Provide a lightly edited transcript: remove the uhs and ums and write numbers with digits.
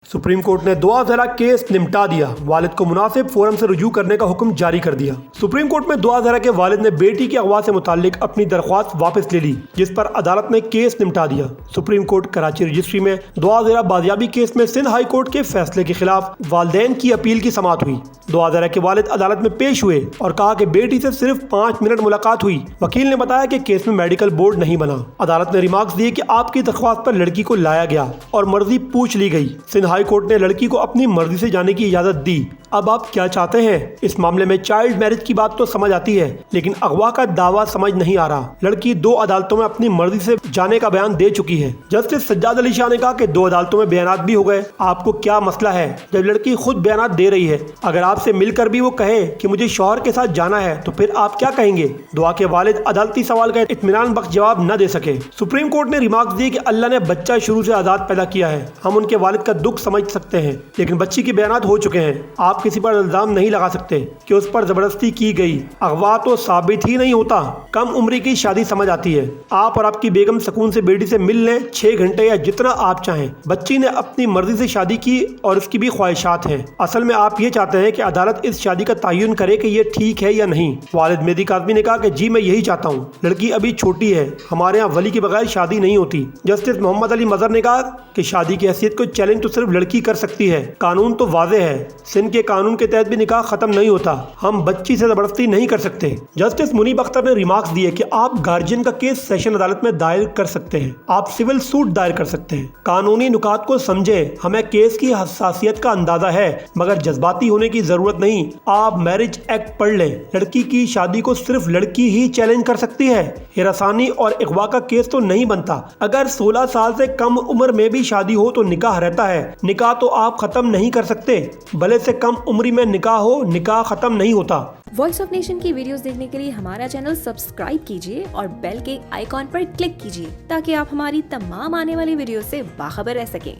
Supreme court ने दुआ Zahra case निपटा दिया, वालिद को मुनासिब फोरम से रुजू करने का हुक्म जारी कर दिया। सुप्रीम कोर्ट में दुआ ज़हरा के वालिद ने बेटी की अगवा से मुताल्लिक अपनी दरख्वास्त वापस ले ली, जिस पर अदालत ने केस निपटा दिया। सुप्रीम कोर्ट कराची रजिस्ट्री में दुआ ज़हरा बाजियाबी केस में सिंध हाई कोर्ट के फैसले के खिलाफ वालिदैन की अपील की समाअत हुई। दुआ ज़हरा के वालिद अदालत में पेश हुए और कहा कि बेटी से सिर्फ 5 मिनट मुलाकात हुई। वकील ने बताया कि केस में मेडिकल बोर्ड नहीं बना। अदालत ने रिमार्क्स दिए कि आपकी दरख्वास्त पर लड़की को लाया गया और मर्जी पूछ ली गई। सिंध हाई कोर्ट ने लड़की को अपनी मर्जी से जाने की इजाजत दी। अब आप क्या चाहते हैं? इस मामले में चाइल्ड मैरिज की बात तो समझ आती है, लेकिन अगवा का दावा समझ नहीं आ रहा। लड़की 2 अदालतों में अपनी मर्जी से जाने का बयान दे चुकी है। जस्टिस सज्जाद अली शाह ने कहा कि 2 अदालतों में बयानात भी हो गए, आपको क्या मसला है? जब लड़की खुद बयानात दे रही है, अगर आपसे मिलकर भी वो कहे कि मुझे शौहर के साथ जाना है, तो फिर आप क्या कहेंगे? दुआ के वालिद अदालती सवाल का इत्मीनान बख्श जवाब न दे सके। सुप्रीम कोर्ट ने रिमार्क्स दिए कि अल्लाह ने बच्चा शुरू से आज़ाद पैदा किया है, हम उनके वालिद का दुख समझ सकते हैं, लेकिन बच्ची के बयानात हो चुके हैं। आप किसी पर इल्जाम नहीं लगा सकते कि उस पर जबरदस्ती की गई। अगवा तो साबित ही नहीं होता। कम उम्र की शादी समझ आती है। आप और आपकी बेगम सुकून से बेटी से मिल लें, 6 घंटे या जितना आप चाहें। बच्ची ने अपनी मर्जी से शादी की और उसकी भी ख्वाहिशात हैं। असल में आप ये चाहते हैं कि अदालत इस शादी का तयन करे कि ये ठीक है या नहीं। वालिद मेहदी काज़मी ने कहा कि जी मैं यही चाहता हूँ, लड़की अभी छोटी है, हमारे यहाँ वली के बगैर शादी नहीं होती। जस्टिस मोहम्मद अली मजहर ने कहा कि शादी की हैसियत को चैलेंज तो सिर्फ लड़की कर सकती है। कानून तो वाज़ेह है, सिंध के कानून के तहत भी निकाह खत्म नहीं होता। हम बच्ची से जबरदस्ती नहीं कर सकते। जस्टिस मुनीब अख्तर ने रिमार्क्स दिए कि आप गार्जियन का केस सेशन अदालत में दायर कर सकते हैं, आप सिविल सूट दायर कर सकते हैं। कानूनी नुकात को समझे, हमें केस की हसासियत का अंदाजा है, मगर जज्बाती होने की जरूरत नहीं। आप मैरिज एक्ट पढ़ लें, लड़की की शादी को सिर्फ लड़की ही चैलेंज कर सकती है। हिरासानी और अगवा का केस तो नहीं बनता। अगर 16 साल से कम उम्र में भी शादी हो तो निकाह रहता है। निकाह तो आप खत्म नहीं कर सकते, भले से कम उम्र में निकाह हो, निकाह खत्म नहीं होता। वॉइस ऑफ नेशन की वीडियोस देखने के लिए हमारा चैनल सब्सक्राइब कीजिए और बेल के आइकॉन पर क्लिक कीजिए, ताकि आप हमारी तमाम आने वाली वीडियो से बाखबर रह सकें।